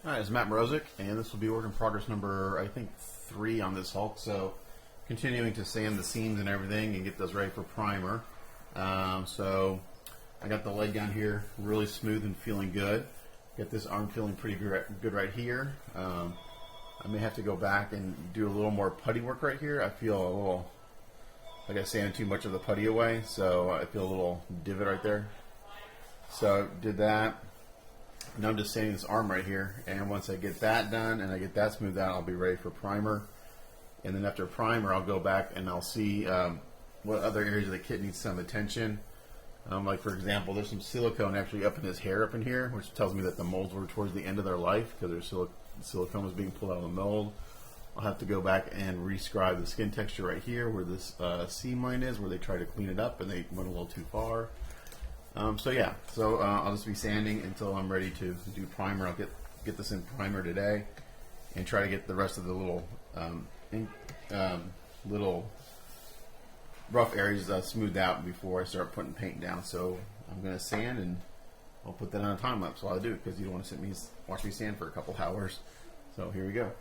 Alright, it's Matt Mrozik, and this will be work in progress number, I think, 3 on this Hulk. So, continuing to sand the seams and everything and get those ready for primer. So, I got the leg down here really smooth and feeling good. Get this arm feeling pretty good right here. I may have to go back and do a little more putty work right here. I feel a little like I sanded too much of the putty away, so I feel a little divot right there. So, did that. Now I'm just sanding this arm right here, and once I get that done and I get that smoothed out, I'll be ready for primer. And then after primer, I'll go back and I'll see what other areas of the kit needs some attention. Like for example, there's some silicone actually up in his hair up in here, which tells me that the molds were towards the end of their life because their silicone was being pulled out of the mold. I'll have to go back and rescribe the skin texture right here where this seam line is, where they tried to clean it up and they went a little too far. So yeah, I'll just be sanding until I'm ready to do primer. I'll get this in primer today and try to get the rest of the little rough areas smoothed out before I start putting paint down. So I'm going to sand, and I'll put that on a time lapse while I do it because you don't want to watch me sand for a couple hours. So here we go.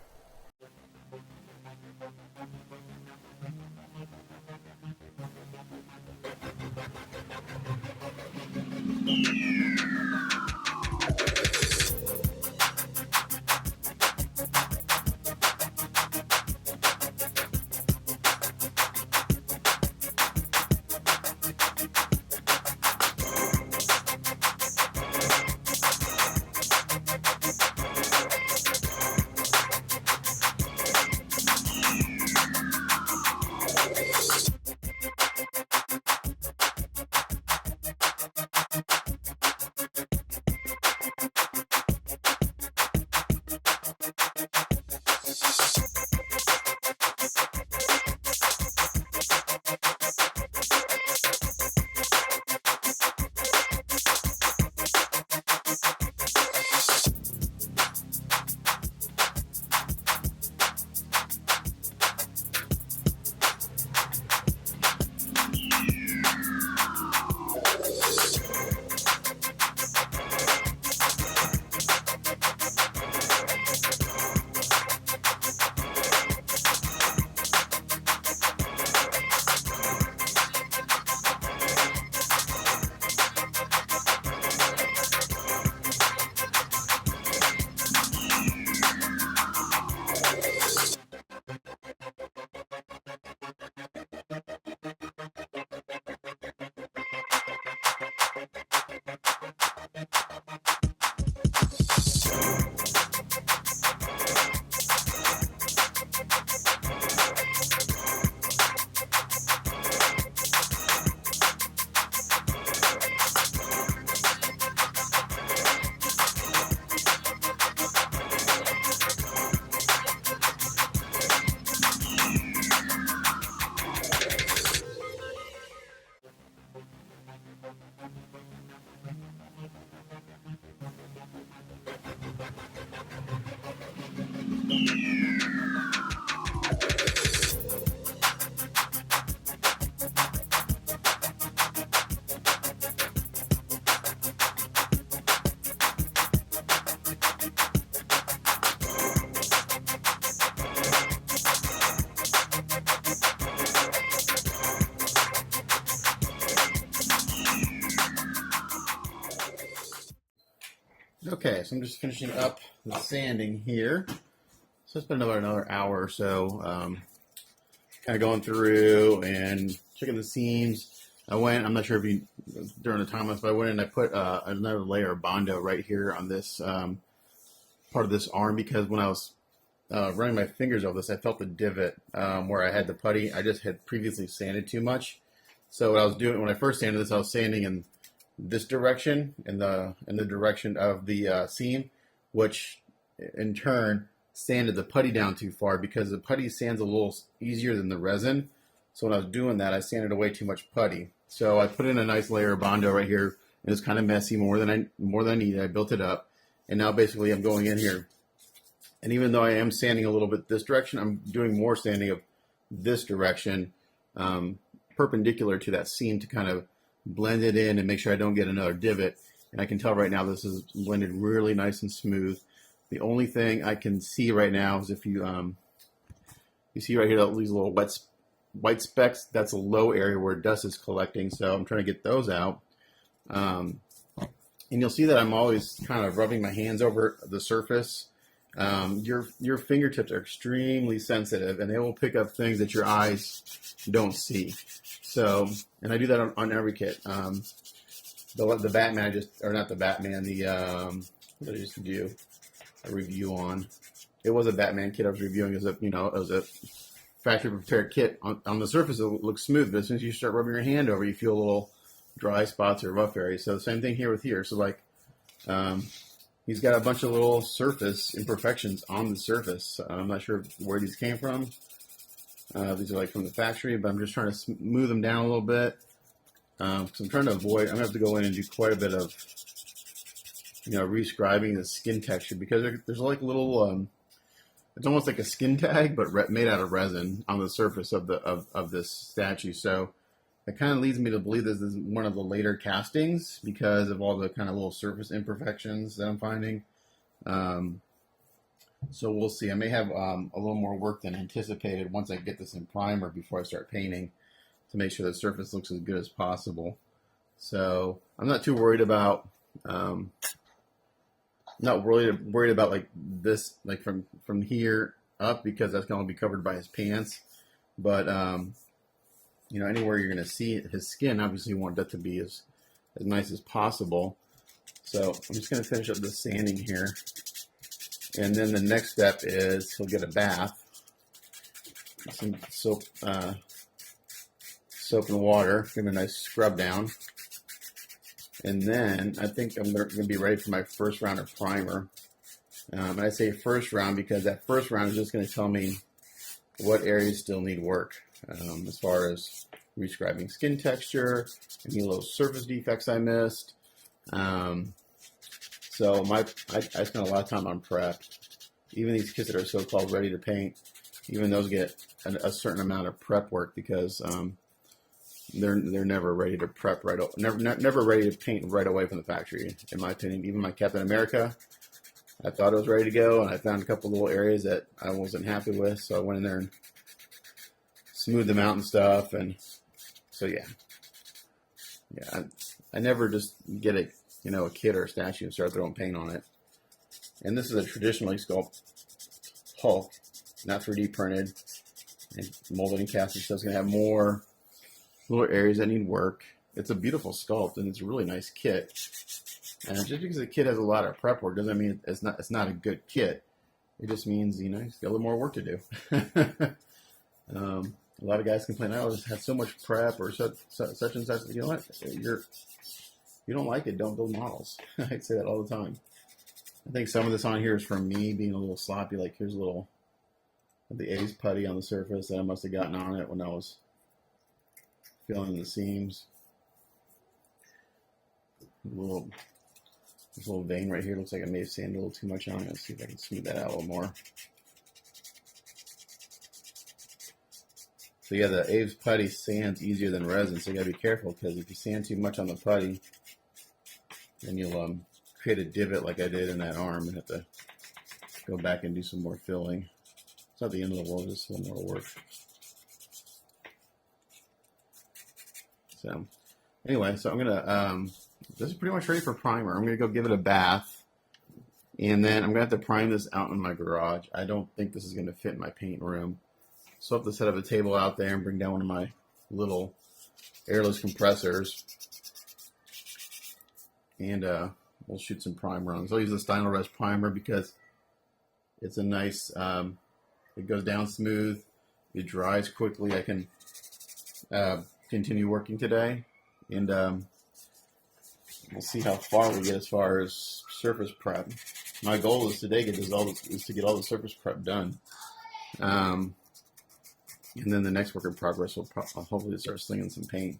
Okay, so I'm just finishing up the sanding here. So it's been another hour or so, kind of going through and checking the seams. I'm not sure if you, during the time lapse, but I went and I put another layer of Bondo right here on this part of this arm, because when I was running my fingers over this, I felt the divot where I had the putty. I just had previously sanded too much. So what I was doing when I first sanded this, I was sanding in this direction, in the direction of the seam, which in turn sanded the putty down too far, because the putty sands a little easier than the resin. So when I was doing that, I sanded away too much putty. So I put in a nice layer of Bondo right here, and it's kind of messy, more than I needed. I built it up, and now basically I'm going in here, and even though I am sanding a little bit this direction, I'm doing more sanding of this direction, perpendicular to that seam, to kind of blend it in and make sure I don't get another divot. And I can tell right now this is blended really nice and smooth. The only thing I can see right now is if you see right here these little white specks. That's a low area where dust is collecting. So I'm trying to get those out. And you'll see that I'm always kind of rubbing my hands over the surface. Your fingertips are extremely sensitive, and they will pick up things that your eyes don't see. So, and I do that on every kit. The Batman or not the Batman, what did I just do a review on? It was a Batman kit I was reviewing. It was a factory prepared kit. On the surface, it looks smooth, but as soon as you start rubbing your hand over, you feel a little dry spots or rough areas. So the same thing here with here. So like, he's got a bunch of little surface imperfections on the surface. I'm not sure where these came from. These are like from the factory, but I'm just trying to smooth them down a little bit. Because I'm trying to avoid, I'm going to have to go in and do quite a bit of, rescribing the skin texture, because there's like little, it's almost like a skin tag, but made out of resin on the surface of this statue. So it kind of leads me to believe this is one of the later castings because of all the kind of little surface imperfections that I'm finding. So we'll see. I may have a little more work than anticipated once I get this in primer before I start painting to make sure the surface looks as good as possible. So I'm not too worried about, worried about like this, like from here up, because that's going to be covered by his pants. But, anywhere you're going to see his skin, obviously you want that to be as nice as possible. So I'm just going to finish up the sanding here. And then the next step is he'll get a bath. Some soap and water, give him a nice scrub down. And then I think I'm going to be ready for my first round of primer. And I say first round because that first round is just going to tell me what areas still need work, as far as rescribing skin texture, any little surface defects I missed. So I spent a lot of time on prep. Even these kits that are so-called ready to paint, even those get a certain amount of prep work because they're never ready to prep never ready to paint right away from the factory. In my opinion, even my Captain America, I thought it was ready to go, and I found a couple little areas that I wasn't happy with, so I went in there and smoothed them out and stuff. And so yeah, I never just get a kit or a statue and start throwing paint on it. And this is a traditionally sculpted Hulk, not 3D printed and molded and casted, so it's going to have more little areas that need work. It's a beautiful sculpt, and it's a really nice kit. And just because the kit has a lot of prep work doesn't mean it's not a good kit. It just means, he's got a little more work to do. A lot of guys complain, I always had so much prep or such and such. You know what? You don't like it, don't build models. I say that all the time. I think some of this on here is from me being a little sloppy. Like here's a little of the A's putty on the surface that I must have gotten on it when I was filling in the seams. This little vein right here looks like I may have sanded a little too much on it. Let's see if I can smooth that out a little more. So yeah, the A's putty sands easier than resin, so you gotta be careful, because if you sand too much on the putty, then you'll create a divot like I did in that arm and have to go back and do some more filling. It's not the end of the world, just a little more work. So anyway, so I'm gonna this is pretty much ready for primer. I'm gonna go give it a bath, and then I'm gonna have to prime this out in my garage. I don't think this is gonna fit in my paint room, so I have to set up a table out there and bring down one of my little airless compressors, and we'll shoot some primer on. So I'll use the Stynylrest primer because it's a nice, it goes down smooth, it dries quickly. I can continue working today, and we'll see how far we get as far as surface prep. My goal is today is to get all the surface prep done. And then the next work in progress will hopefully start slinging some paint.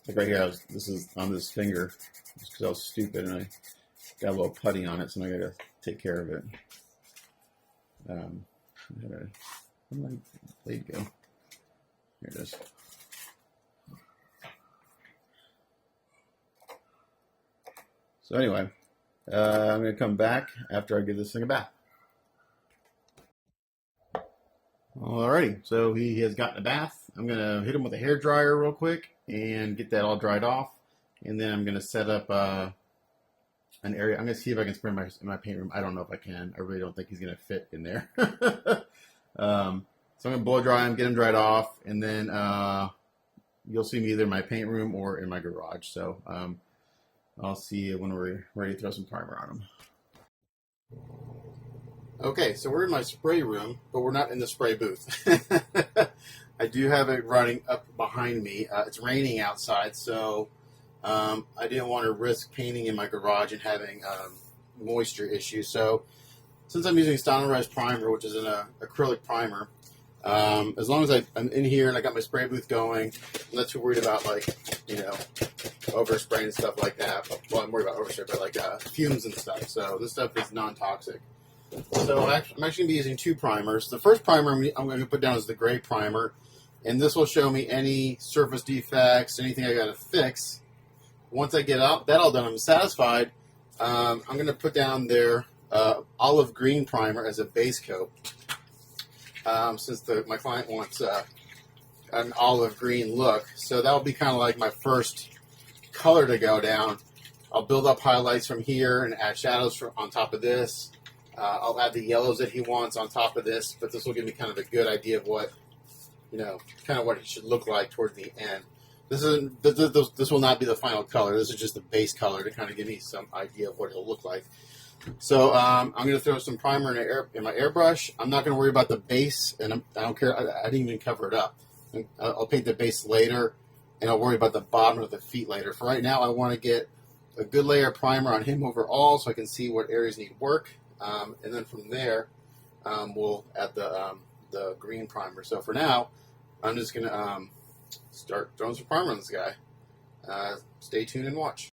Like right here, this is on this finger just because I was stupid and I got a little putty on it, so now I gotta take care of it. Where'd my blade go? Here it is. So anyway, I'm gonna come back after I give this thing a bath. Alrighty, so he has gotten a bath. I'm going to hit him with a hair dryer real quick and get that all dried off. And then I'm going to set up an area. I'm going to see if I can spray my paint room. I don't know if I can. I really don't think he's going to fit in there. So I'm going to blow dry him, get him dried off, and then you'll see me either in my paint room or in my garage. So I'll see you when we're ready to throw some primer on him. Okay, so we're in my spray room, but we're not in the spray booth. I do have it running up behind me. It's raining outside, so I didn't want to risk painting in my garage and having moisture issues. So since I'm using Stylo primer, which is an acrylic primer, as long as I'm in here and I got my spray booth going, I'm not too worried about, like, overspray and stuff like that. Well, I'm worried about overspray, but like fumes and stuff. So this stuff is non-toxic. So I'm actually going to be using two primers. The first primer I'm going to put down is the gray primer, and this will show me any surface defects, anything I got to fix. Once I get that all done, I'm satisfied. I'm going to put down their olive green primer as a base coat, since my client wants an olive green look. So that will be kind of like my first color to go down. I'll build up highlights from here and add shadows on top of this. I'll add the yellows that he wants on top of this, but this will give me kind of a good idea of what, kind of what it should look like toward the end. This will not be the final color. This is just the base color to kind of give me some idea of what it'll look like. So I'm going to throw some primer in my airbrush. I'm not going to worry about the base, and I don't care. I didn't even cover it up. I'll paint the base later, and I'll worry about the bottom of the feet later. For right now, I want to get a good layer of primer on him overall so I can see what areas need work. And then from there, we'll add the green primer. So for now, I'm just going to start throwing some primer on this guy. Stay tuned and watch.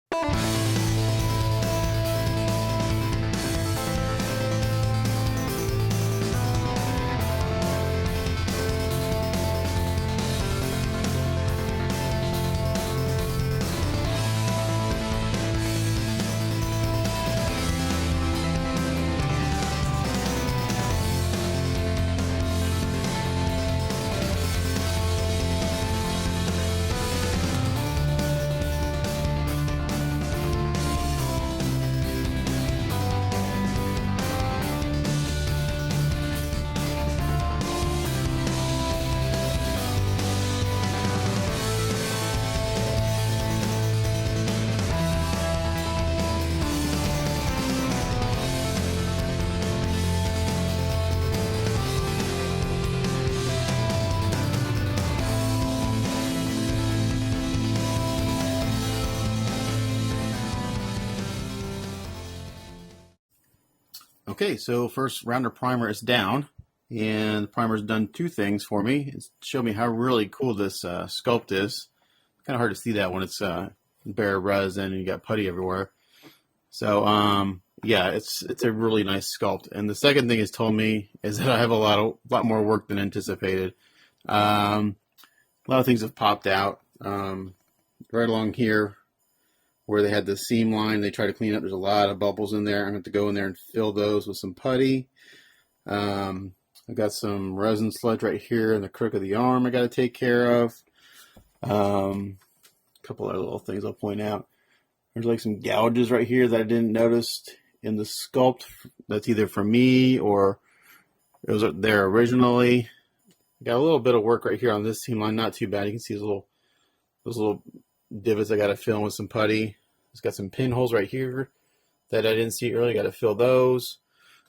Okay, so first round of primer is down, and the primer's done two things for me. It's showed me how really cool this sculpt is. Kind of hard to see that when it's bare resin and you got putty everywhere. So yeah, it's a really nice sculpt. And the second thing it's told me is that I have a lot more work than anticipated. A lot of things have popped out right along here. Where they had the seam line, they try to clean up. There's a lot of bubbles in there. I'm going to go in there and fill those with some putty. I've got some resin sludge right here in the crook of the arm I got to take care of. A couple other little things I'll point out. There's like some gouges right here that I didn't notice in the sculpt. That's either from me or it was there originally. Got a little bit of work right here on this seam line. Not too bad. You can see those little divots I got to fill in with some putty. It's got some pinholes right here that I didn't see earlier. Got to fill those.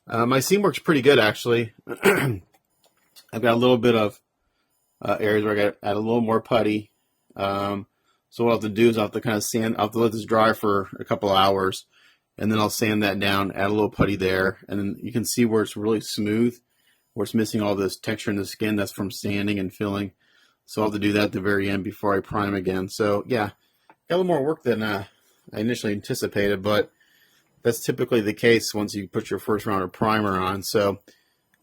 My seam works pretty good, actually. I've got a little bit of areas where I got to add a little more putty. So what I'll have to do is I'll have to kind of I'll have to let this dry for a couple of hours, and then I'll sand that down, add a little putty there, and then you can see where it's really smooth, where it's missing all this texture in the skin. That's from sanding and filling. So I'll have to do that at the very end before I prime again. So yeah, got a little more work than I initially anticipated, but that's typically the case once you put your first round of primer on. So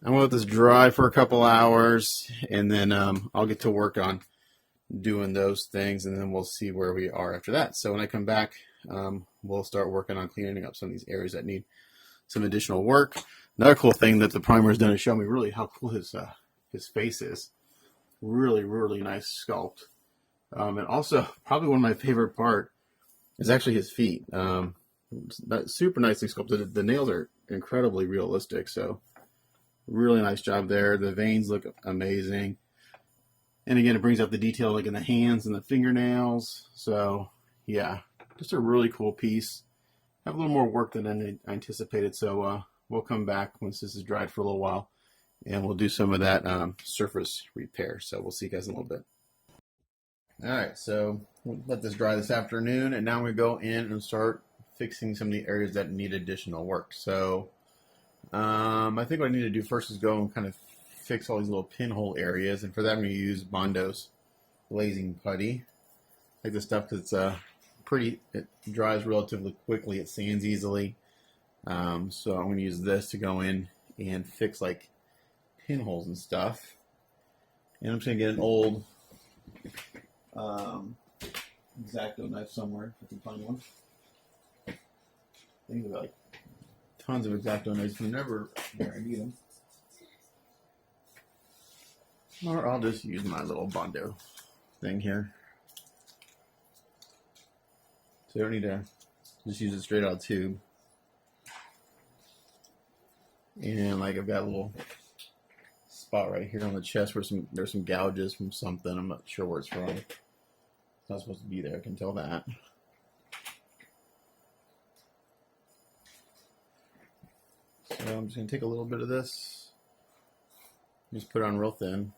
I'm going to let this dry for a couple hours, and then I'll get to work on doing those things, and then we'll see where we are after that. So when I come back, we'll start working on cleaning up some of these areas that need some additional work. Another cool thing that the primer has done is show me really how cool his his face is. Really, really nice sculpt. And also, probably one of my favorite part is actually his feet. That's super nicely sculpted. The nails are incredibly realistic, so really nice job there. The veins look amazing. And again, it brings out the detail like in the hands and the fingernails. So yeah, just a really cool piece. Have a little more work than I anticipated, so we'll come back once this is dried for a little while, and we'll do some of that surface repair. So we'll see you guys in a little bit. All right, so we'll let this dry this afternoon, and now we go in and start fixing some of the areas that need additional work. So I think what I need to do first is go and kind of fix all these little pinhole areas, and for that I'm going to use Bondo's glazing putty. I like this stuff because it's it dries relatively quickly, it sands easily. So I'm going to use this to go in and fix like pinholes and stuff. And I'm just going to get an old X-Acto knife somewhere if I can find one. I think about like tons of X-Acto knives, but never where I need them. Or I'll just use my little Bondo thing here. So you don't need to just use it straight out of the tube. And like I've got a little spot right here on the chest where there's some gouges from something. I'm not sure where it's from. It's not supposed to be there, I can tell that. So I'm just going to take a little bit of this, just put it on real thin.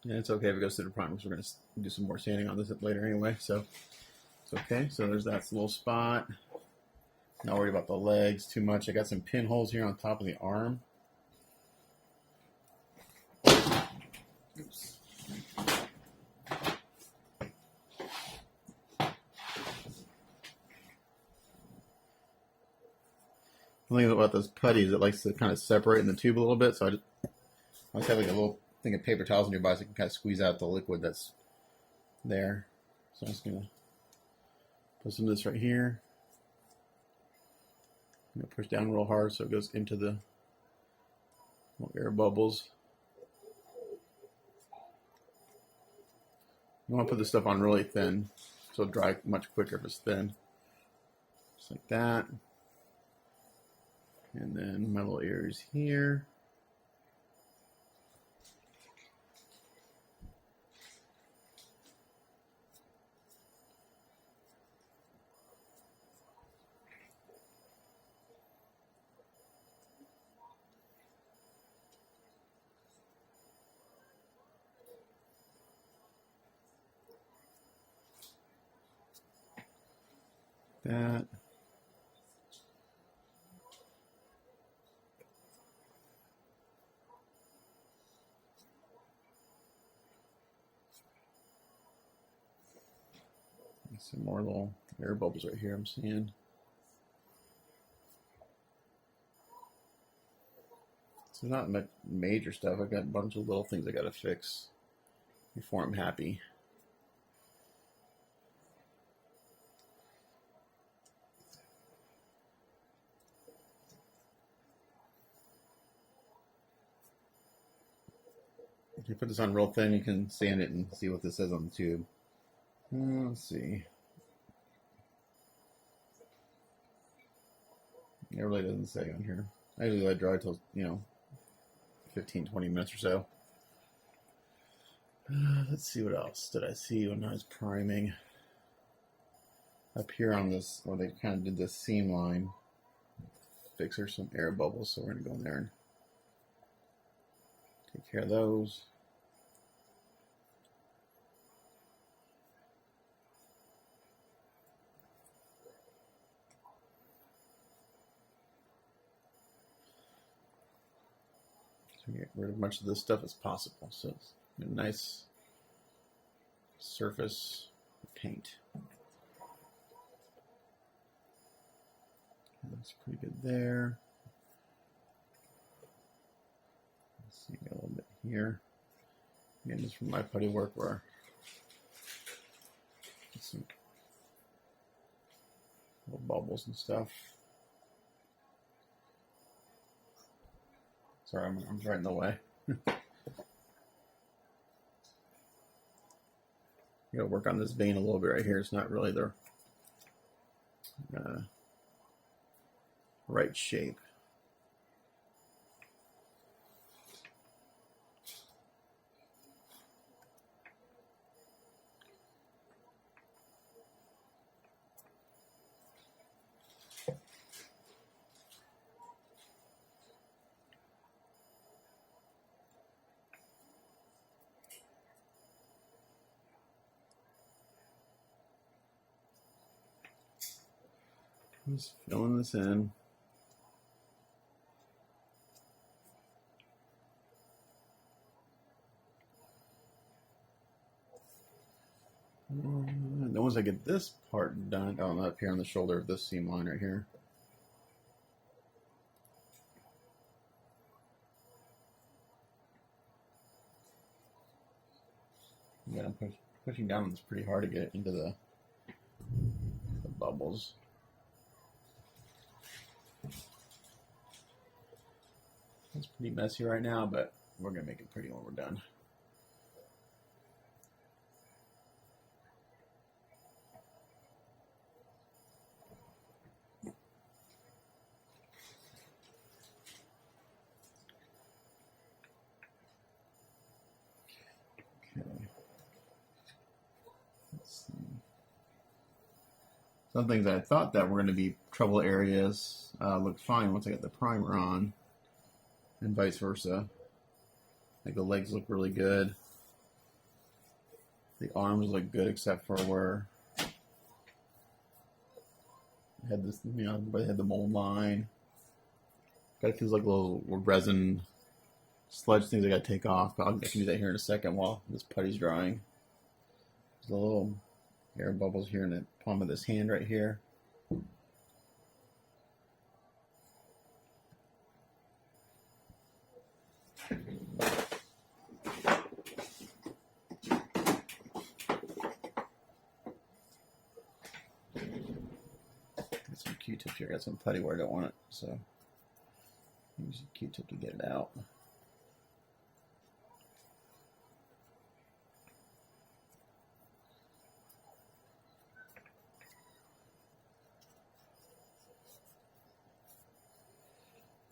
And it's okay if it goes through the primer, because we're going to do some more sanding on this later anyway, so it's okay. So there's that little spot. Not worried about the legs too much. I got some pinholes here on top of the arm. Oops. The thing about those putties, it likes to kind of separate in the tube a little bit, so I just have like a little thing of paper towels nearby so I can kind of squeeze out the liquid that's there. So I'm just going to put some of this right here. I'm going to push down real hard so it goes into the little air bubbles. You want to put this stuff on really thin so it'll dry much quicker if it's thin. Just like that. And then my little areas here. That. Some more little air bubbles right here I'm seeing. So not major stuff. I've got a bunch of little things I got to fix before I'm happy. If you put this on real thin, you can sand it and see what this says on the tube. Let's see. It really doesn't say on here. I usually let it dry till, 15-20 minutes or so. Let's see what else did I see when I was priming. Up here on this, where they kind of did this seam line fixer, some air bubbles, so we're going to go in there and take care of those. Get rid of as much of this stuff as possible. So it's a nice surface paint. Looks pretty good there. Let's see a little bit here. Again, just from my putty work where some little bubbles and stuff. Sorry, I'm right in the way. You gotta work on this vein a little bit right here. It's not really the right shape. Just filling this in. And then once I get this part done, oh, up here on the shoulder of this seam line right here. Yeah, I'm pushing down on this pretty hard to get it into the bubbles. It's pretty messy right now, but we're going to make it pretty when we're done. Okay. Let's see. Some things I thought that were going to be trouble areas looked fine once I got the primer on. And vice versa. Like the legs look really good. The arms look good except for where I had this, you know, everybody had the mold line. Got these like little resin sludge things I gotta take off. I can do that here in a second while this putty's drying. There's a little air bubbles here in the palm of this hand right here. Some Q-tips here. I got some putty where I don't want it, so use a Q-tip to get it out.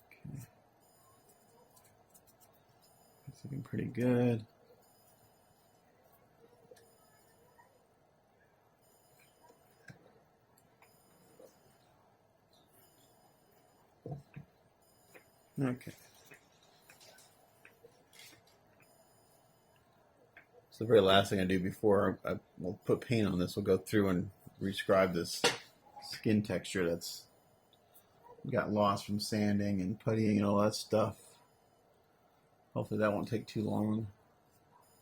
Okay. It's looking pretty good. Okay. So the very last thing I do before I will put paint on this, we'll go through and rescribe this skin texture that's got lost from sanding and puttying and all that stuff. Hopefully that won't take too long.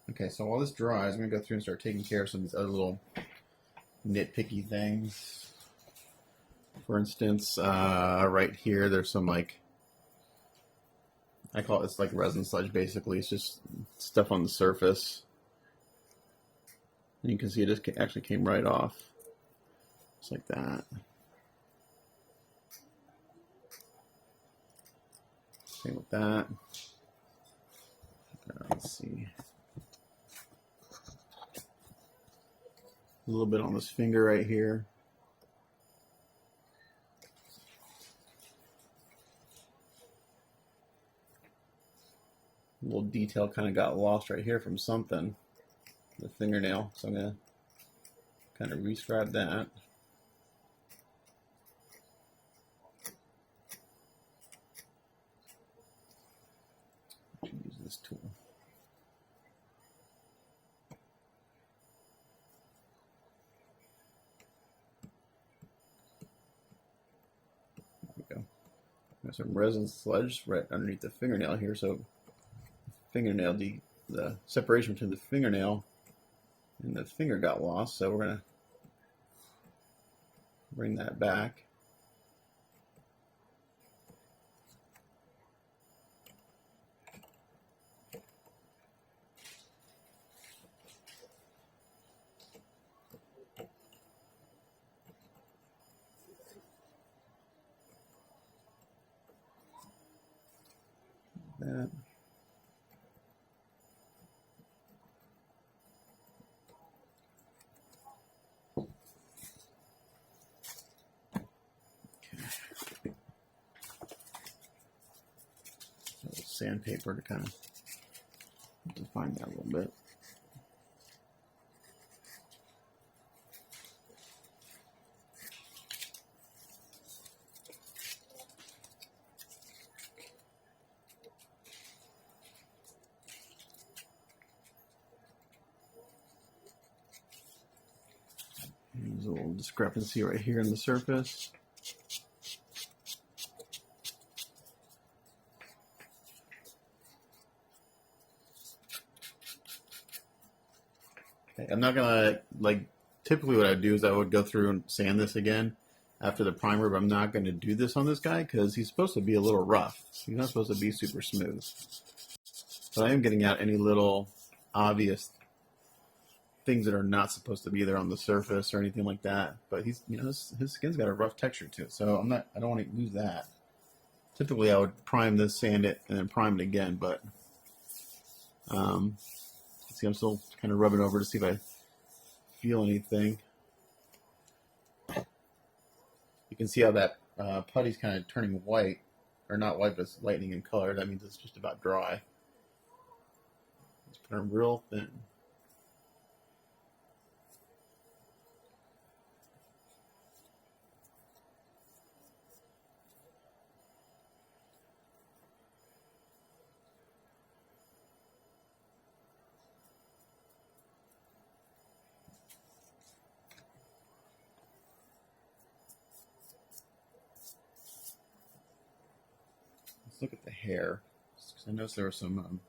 Okay, so while this dries, I'm going to go through and start taking care of some of these other little nitpicky things. For instance, right here, there's some like, I call it, it's like resin sludge basically. It's just stuff on the surface. And you can see it just actually came right off. Just like that. Same with that. Let's see. A little bit on this finger right here. A little detail kind of got lost right here from something, the fingernail. So I'm going to kind of rescribe that. Use this tool. There we go. There's some resin sludge right underneath the fingernail here, so fingernail, the separation between the fingernail And the finger got lost, so we're going to bring that back. That. Sandpaper to kind of define that a little bit. There's a little discrepancy right here in the surface. Okay, I'm not gonna, like, typically what I would do is I would go through and sand this again after the primer, but I'm not going to do this on this guy because he's supposed to be a little rough. He's not supposed to be super smooth. But I am getting out any little obvious things that are not supposed to be there on the surface or anything like that. But he's, you know, his skin's got a rough texture to it, so I don't want to lose that. Typically, I would prime this, sand it, and then prime it again. But see, I'm still kind of rubbing over to see if I feel anything. You can see how that putty's kind of turning white, or not white, but it's lightening in color. That means it's just about dry. Let's put it real thin. Let's look at the hair. I noticed there was some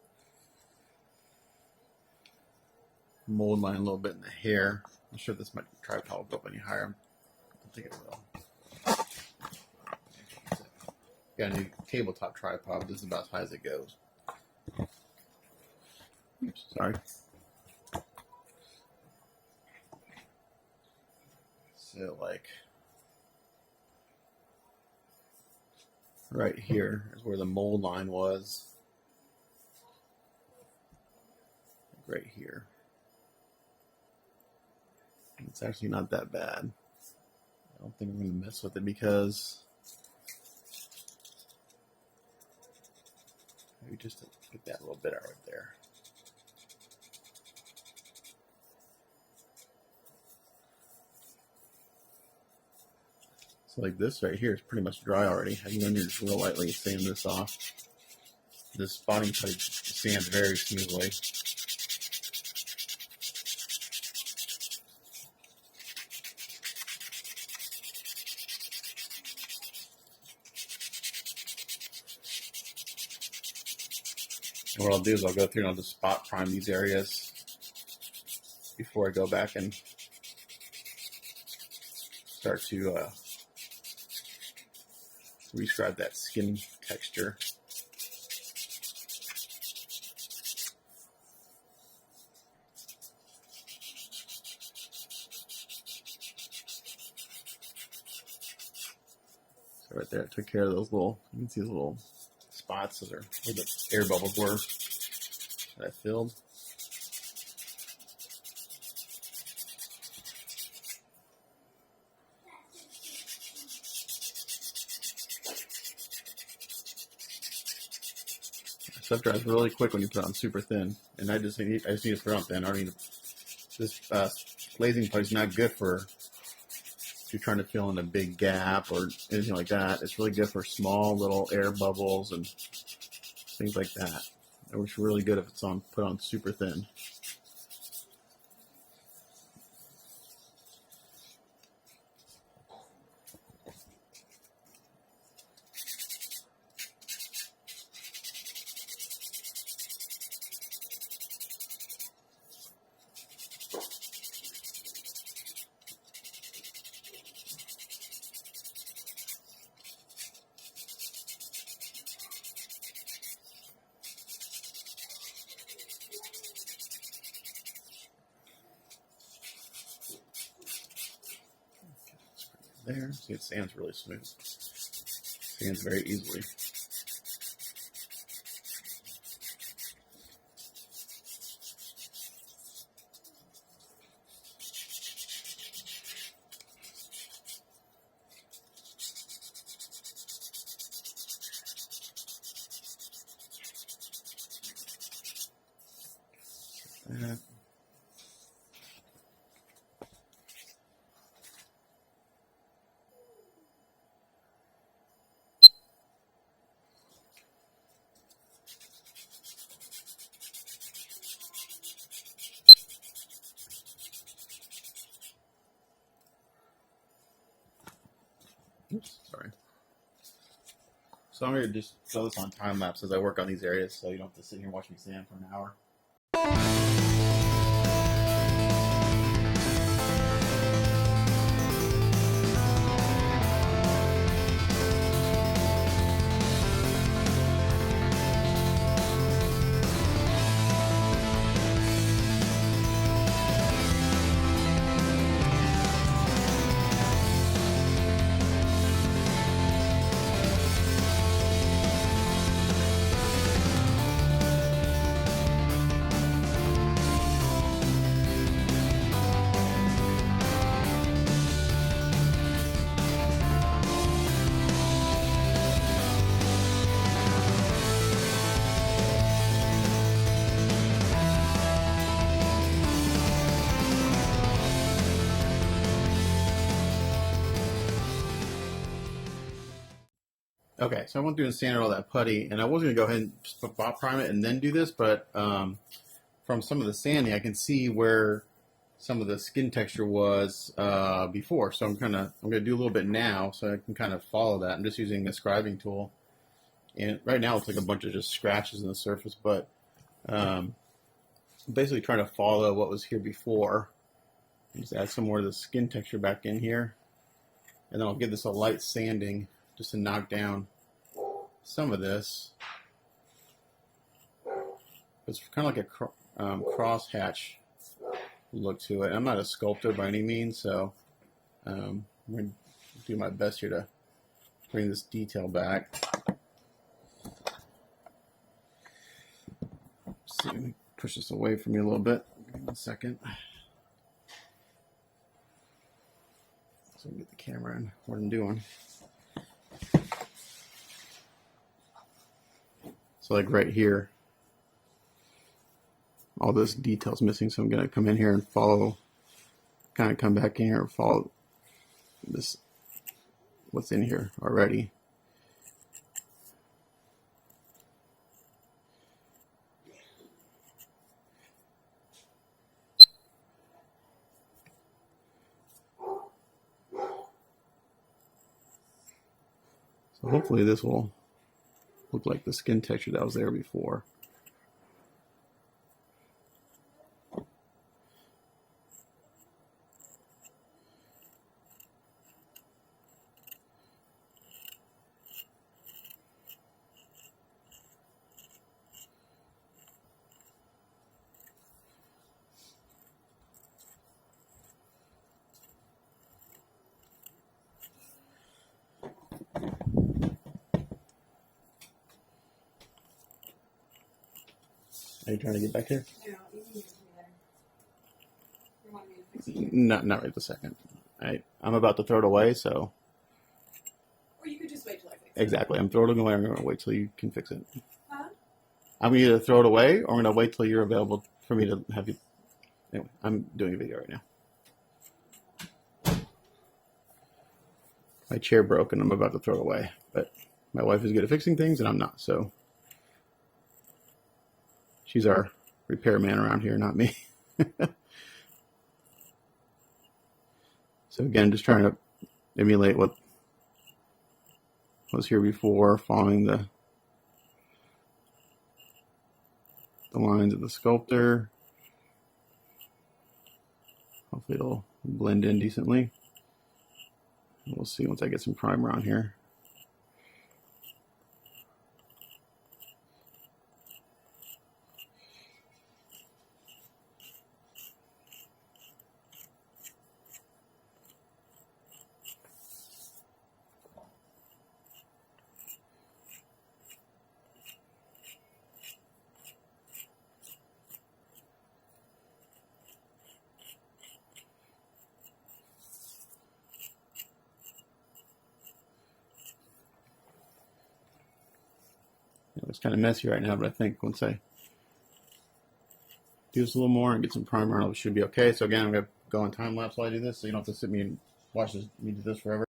mold line a little bit in the hair. I'm sure this might tripod will go up when you hire him. I think it will. Got a new tabletop tripod. This is about as high as it goes. Oops, sorry. So, like, right here is where the mold line was. Right here. It's actually not that bad. I don't think I'm going to mess with it because maybe just to get that little bit out right there. So like this right here is pretty much dry already. I can go in here just real lightly sand this off. This spotting putty sands very smoothly. And what I'll do is I'll go through and I'll just spot prime these areas before I go back and start to rescribe that skin texture. So right there, I took care of those little, you can see those little spots. Those are where the air bubbles were that I filled. Stuff dries really quick when you put it on super thin, and I just need to put it on thin. I don't need to, this glazing putty is not good for if you're trying to fill in a big gap or anything like that. It's really good for small little air bubbles and things like that. It works really good if it's put on super thin. there. See, it sands really smooth. Sands very easily. That. Oops, sorry. So I'm going to just throw this on time lapse as I work on these areas, so you don't have to sit here and watch me sand for an hour. Okay, so I went through and sanded all that putty, and I was going to go ahead and spot prime it and then do this, but from some of the sanding, I can see where some of the skin texture was before. So I'm going to do a little bit now, so I can kind of follow that. I'm just using the scribing tool, and right now it's like a bunch of just scratches in the surface, but basically trying to follow what was here before. Just add some more of the skin texture back in here, and then I'll give this a light sanding just to knock down some of this. It's kind of like a cross-hatch look to it. I'm not a sculptor by any means, so I'm going to do my best here to bring this detail back. Let's see, let me push this away from me a little bit. Give me a second. So I can get the camera in what I'm doing. So like right here, all this detail's missing, so I'm going to come in here and follow, kind of come back in here and follow this, what's in here already. So hopefully this will look like the skin texture that was there before. Are you trying to get back here? No, you can get me there. You want me to fix it? Not right this second. I'm about to throw it away, so. Or you could just wait till I fix it. Exactly. I'm throwing it away. I'm going to wait till you can fix it. Huh? I'm going to either throw it away or I'm going to wait till you're available for me to have you. Anyway, I'm doing a video right now. My chair broke and I'm about to throw it away, but my wife is good at fixing things and I'm not, so. She's our repairman around here, not me. So again, just trying to emulate what was here before, following the lines of the sculptor. Hopefully it'll blend in decently. We'll see once I get some primer on here. It's kind of messy right now, but I think once I do this a little more and get some primer on it, should be okay. So again, I'm going to go on time lapse while I do this, so you don't have to sit me and watch me do this forever.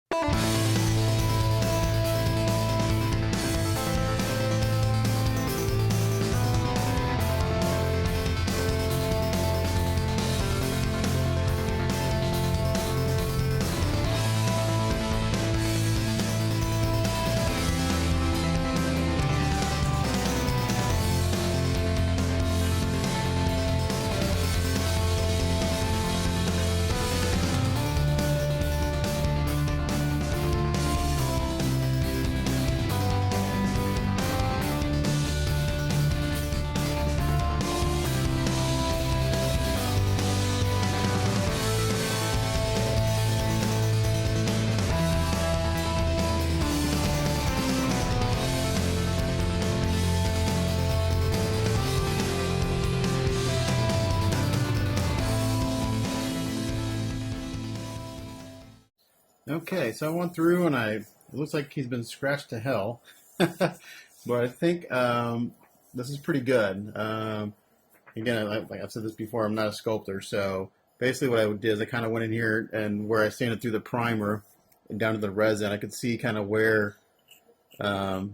Okay, so I went through and it looks like he's been scratched to hell, but I think this is pretty good. Again, like I've said this before, I'm not a sculptor, so basically what I did is I kind of went in here and where I sanded through the primer and down to the resin, I could see kind of where the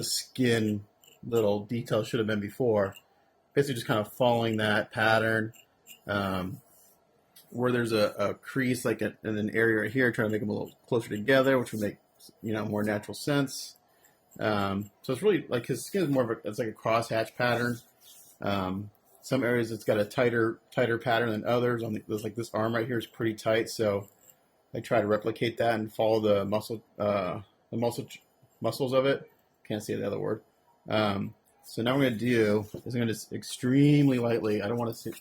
skin little detail should have been before. Basically just kind of following that pattern. Where there's a crease like in an area right here, trying to make them a little closer together, which would make more natural sense. So it's really like his skin is more of it's like a crosshatch pattern. Some areas it's got a tighter pattern than others. Like this arm right here is pretty tight, so I try to replicate that and follow the muscles of it. Can't say the other word. So now what I'm going to do is I'm going to just extremely lightly. I don't want to see.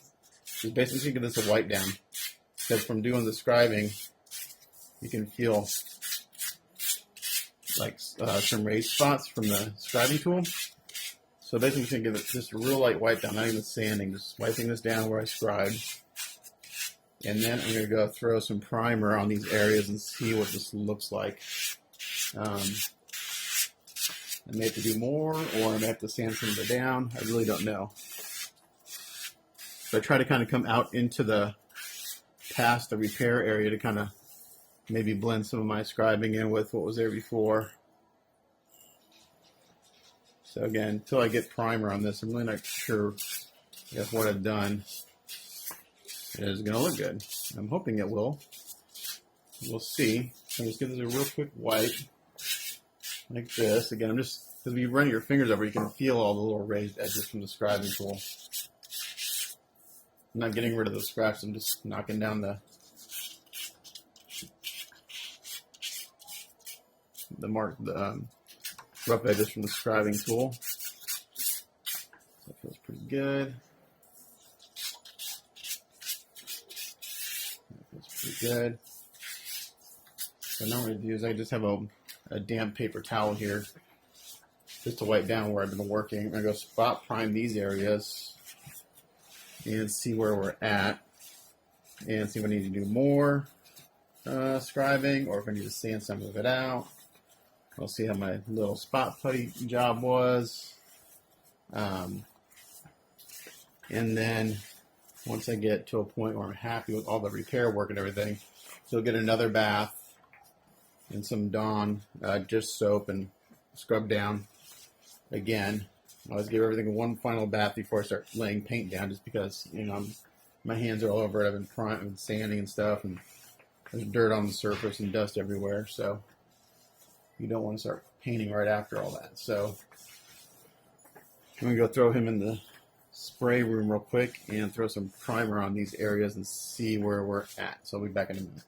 Just basically give this a wipe down, because from doing the scribing, you can feel like some raised spots from the scribing tool. So basically, I'm just going to give it just a real light wipe down, not even sanding, just wiping this down where I scribed. And then I'm going to go throw some primer on these areas and see what this looks like. I may have to do more, or I may have to sand some of it down. I really don't know. So I try to kind of come out into past the repair area to kind of maybe blend some of my scribing in with what was there before. So again, until I get primer on this, I'm really not sure if what I've done is going to look good. I'm hoping it will. We'll see. So I'm just give this a real quick wipe like this. Again, I'm just, because when you run your fingers over, you can feel all the little raised edges from the scribing tool. I'm not getting rid of the scratch, I'm just knocking down the rough edges from the scribing tool. So that feels pretty good. That feels pretty good. So now what I'm going to do is I just have a damp paper towel here just to wipe down where I've been working. I'm going to go spot prime these areas and see where we're at, and see if I need to do more scribing, or if I need to sand some of it out. We'll see how my little spot putty job was. And then once I get to a point where I'm happy with all the repair work and everything, so I'll get another bath and some Dawn just soap and scrub down again. I always give everything one final bath before I start laying paint down, just because my hands are all over it. I've been sanding and stuff, and there's dirt on the surface and dust everywhere. So you don't want to start painting right after all that. So I'm gonna go throw him in the spray room real quick and throw some primer on these areas and see where we're at. So I'll be back in a minute.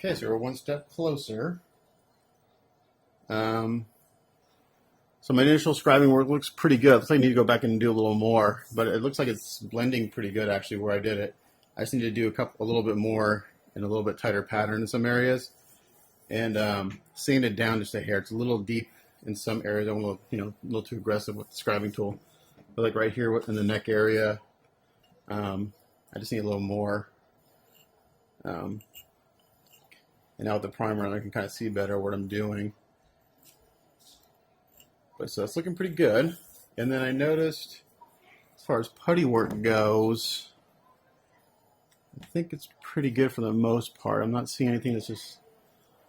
Okay, so we're one step closer. So my initial scribing work looks pretty good. Looks like I need to go back and do a little more, but it looks like it's blending pretty good actually where I did it. I just need to do a little bit more and a little bit tighter pattern in some areas, and sand it down just a hair. It's a little deep in some areas. I want a little too aggressive with the scribing tool. But like right here in the neck area, I just need a little more. And now with the primer, I can kind of see better what I'm doing. But so that's looking pretty good. And then I noticed, as far as putty work goes, I think it's pretty good for the most part. I'm not seeing anything that's just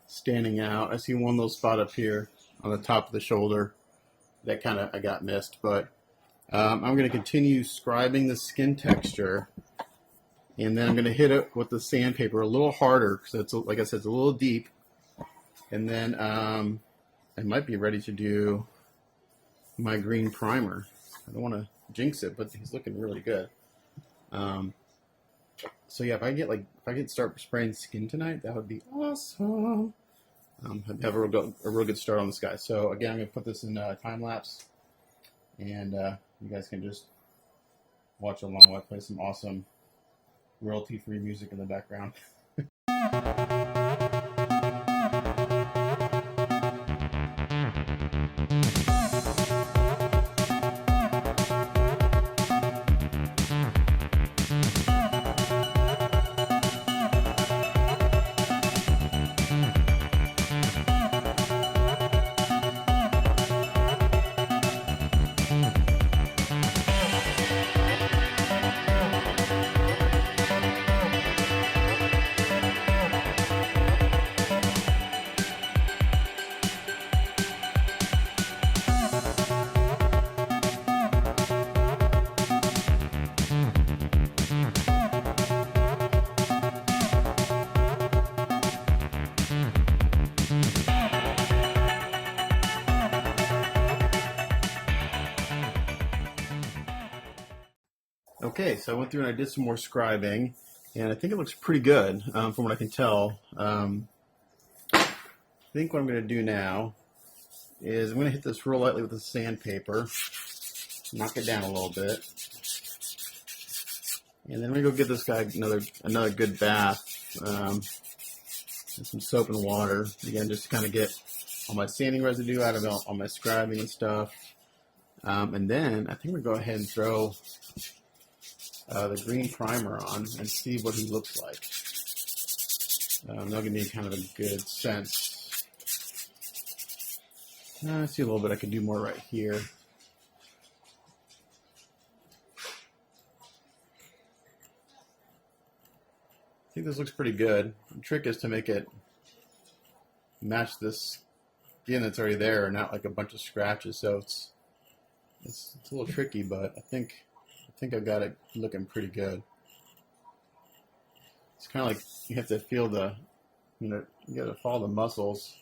standing out. I see one little spot up here on the top of the shoulder that kind of I got missed. But I'm going to continue scribing the skin texture. And then I'm going to hit it with the sandpaper a little harder because it's, like I said, it's a little deep. And then I might be ready to do my green primer. I don't want to jinx it, but he's looking really good. So yeah, if I get start spraying skin tonight, that would be awesome. Have a real good start on this guy. So again, I'm going to put this in time lapse, and you guys can just watch along while I play some awesome royalty-free music in the background. Okay, so I went through and I did some more scribing, and I think it looks pretty good from what I can tell. I think what I'm going to do now is I'm going to hit this real lightly with the sandpaper, knock it down a little bit, and then I'm going to go give this guy another good bath with some soap and water, again, just to kind of get all my sanding residue out of all my scribing and stuff. And then I think we're going to go ahead and throw the green primer on and see what he looks like. That'll give me kind of a good sense. I see a little bit I could do more right here. I think this looks pretty good. The trick is to make it match this skin that's already there and not like a bunch of scratches. So it's a little tricky, but I think I've got it looking pretty good. It's kind of like you have to feel you got to follow the muscles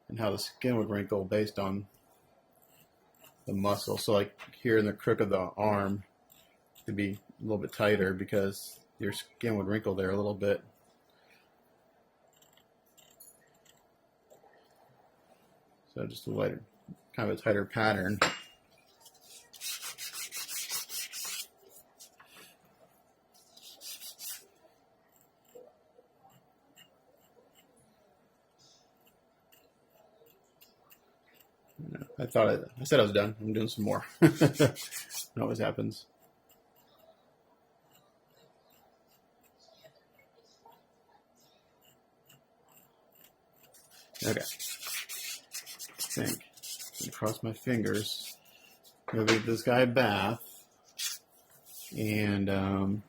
and how the skin would wrinkle based on the muscle. So like here in the crook of the arm, it could be a little bit tighter because your skin would wrinkle there a little bit. So just a lighter, kind of a tighter pattern. I said I was done. I'm doing some more. It always happens. Okay. I think I'm cross my fingers. I'm gonna give this guy a bath, and then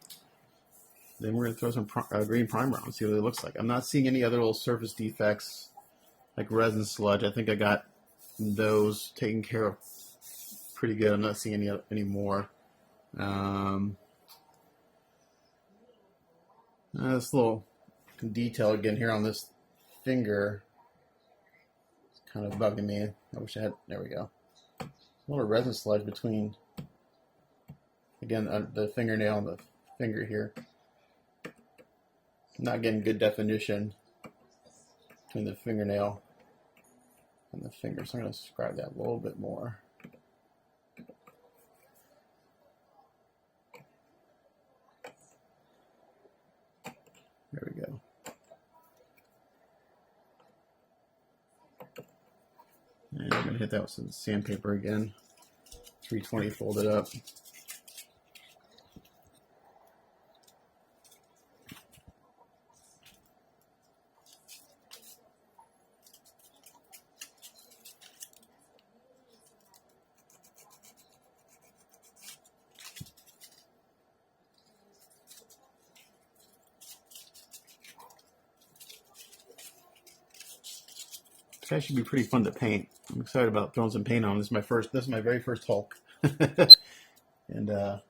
we're gonna throw some green primer on and see what it looks like. I'm not seeing any other little surface defects like resin sludge. I think I got those taken care of pretty good. I'm not seeing any more. This little detail again here on this finger is kind of bugging me. I wish I had. There we go. A little resin sludge between, again, the fingernail and the finger here. Not getting good definition between the fingernail and the finger, so I'm going to scribe that a little bit more. There we go. And I'm going to hit that with some sandpaper again. 320 folded up. This guy should be pretty fun to paint. I'm excited about throwing some paint on. This is my very first Hulk. And you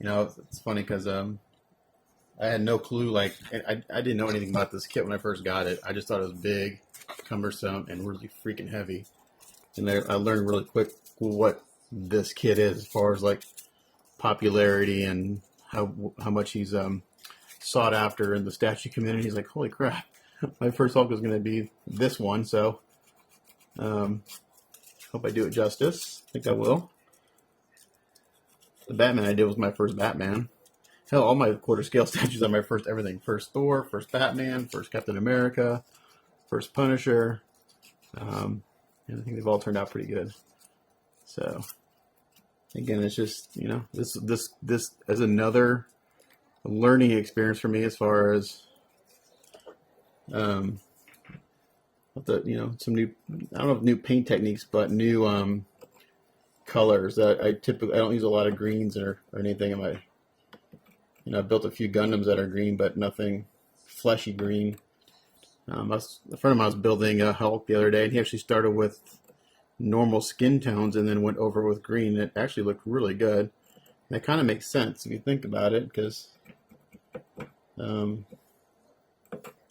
know, it's funny because I had no clue. Like, I didn't know anything about this kit when I first got it. I just thought it was big, cumbersome, and really freaking heavy. And I learned really quick what this kit is as far as like popularity and how much he's sought after in the statue community. He's like, holy crap, my first Hulk is going to be this one. So hope I do it justice. I think I will. The Batman I did was my first Batman. Hell, all my quarter scale statues are my first everything. First Thor, first Batman, first Captain America, first Punisher. And I think they've all turned out pretty good. So again, it's just, you know, this is another learning experience for me as far as some new, I don't know if new paint techniques, but new colors that I don't use a lot of greens or anything in my, you know, I built a few Gundams that are green, but nothing fleshy green. A friend of mine was building a Hulk the other day, and he actually started with normal skin tones and then went over with green. It actually looked really good. And it kind of makes sense if you think about it, because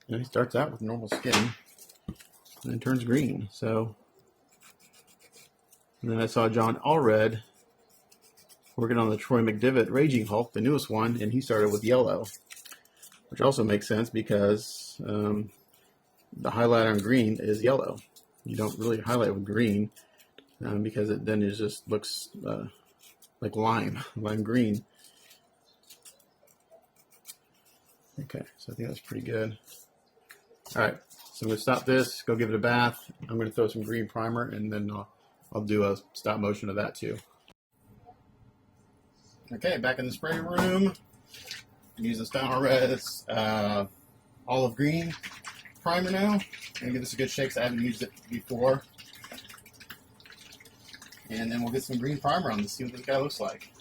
he starts out with normal skin and then turns green. So, and then I saw John Allred working on the Troy McDivitt Raging Hulk, the newest one, and he started with yellow, which also makes sense because the highlight on green is yellow. You don't really highlight with green because it just looks like lime green. Okay, so I think that's pretty good. All right, so I'm going to stop this, go give it a bath. I'm going to throw some green primer, and then I'll do a stop motion of that too. Okay, back in the spray room. I'm using Star Res olive green primer now. I'm going to give this a good shake because I haven't used it before. And then we'll get some green primer on to see what this guy looks like.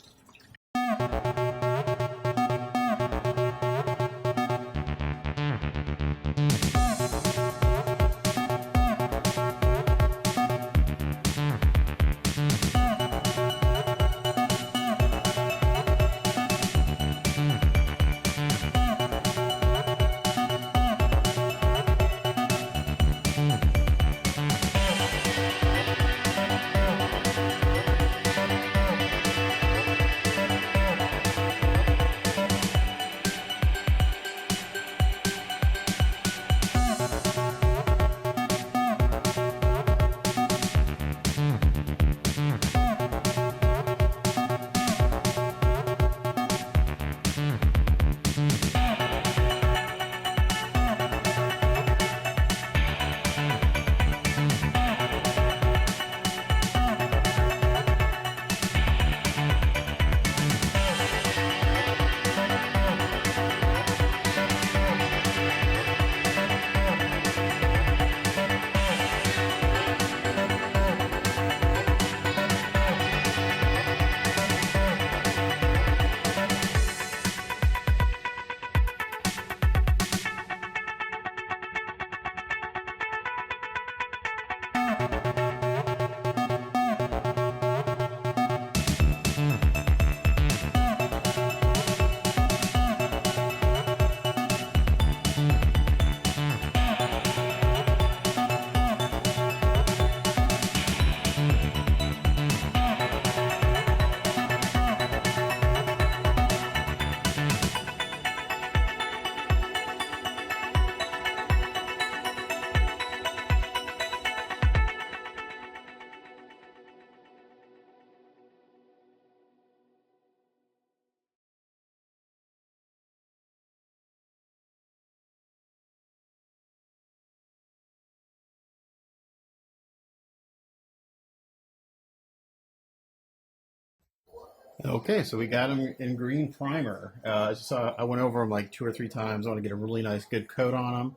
Okay, so we got them in green primer. I went over them like 2 or 3 times. I want to get a really nice, good coat on them.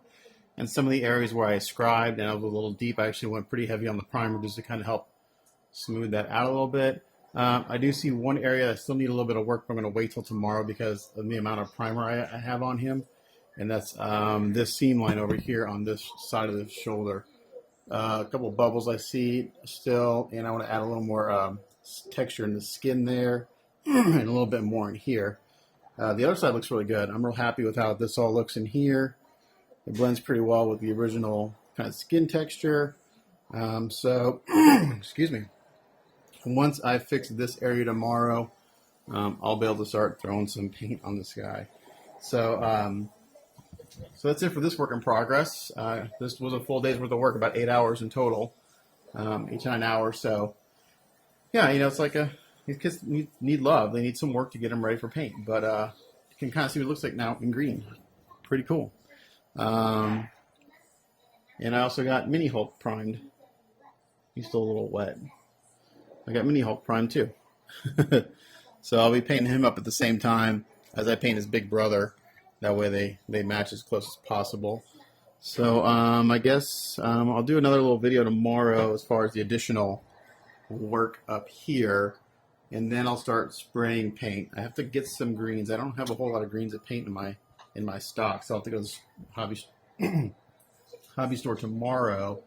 And some of the areas where I scribed and I was a little deep, I actually went pretty heavy on the primer just to kind of help smooth that out a little bit. I do see one area that still need a little bit of work, but I'm going to wait till tomorrow because of the amount of primer I have on him. and that's this seam line over here on this side of the shoulder. A couple of bubbles I see still, and I want to add a little more texture in the skin there, and a little bit more in here. The other side looks really good. I'm real happy with how this all looks in here. It blends pretty well with the original kind of skin texture. So, excuse me. Once I fix this area tomorrow, I'll be able to start throwing some paint on this guy. So, so that's it for this work in progress. This was a full day's worth of work, about 8 hours in total, 8 to 9 hours. So, yeah, you know, it's like these kids need love. They need some work to get them ready for paint. But you can kind of see what it looks like now in green. Pretty cool. And I also got Mini Hulk primed. He's still a little wet. I got Mini Hulk primed too. So I'll be painting him up at the same time as I paint his big brother. That way they match as close as possible. So I guess I'll do another little video tomorrow as far as the additional work up here. And then I'll start spraying paint. I have to get some greens. I don't have a whole lot of greens to paint in my stock, so I'll have to go to the hobby store tomorrow.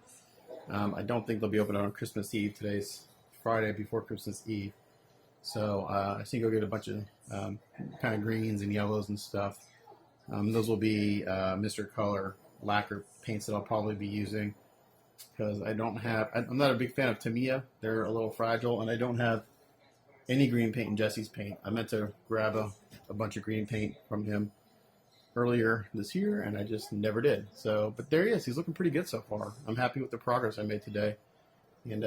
I don't think they'll be open on Christmas Eve. Today's Friday before Christmas Eve. So I think I'll get a bunch of kind of greens and yellows and stuff. Those will be Mr. Color lacquer paints that I'll probably be using, because I'm not a big fan of Tamiya. They're a little fragile, and I don't have any green paint in Jesse's paint. I meant to grab a bunch of green paint from him earlier this year, and I just never did. So, but there he is. He's looking pretty good so far. I'm happy with the progress I made today, and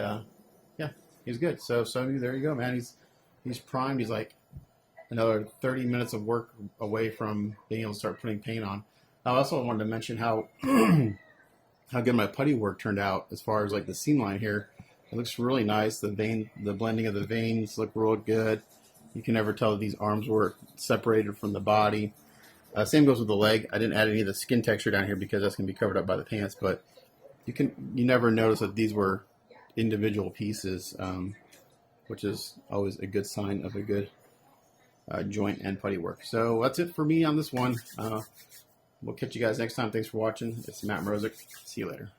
yeah, he's good. So there you go, man. He's primed. He's like another 30 minutes of work away from being able to start putting paint on. I also wanted to mention how how good my putty work turned out as far as like the seam line here. It looks really nice. The blending of the veins look real good. You can never tell that these arms were separated from the body. Same goes with the leg. I didn't add any of the skin texture down here because that's going to be covered up by the pants, but you never notice that these were individual pieces, which is always a good sign of a good joint and putty work. So that's it for me on this one. We'll catch you guys next time. Thanks for watching. It's Matt Mrozik. See you later.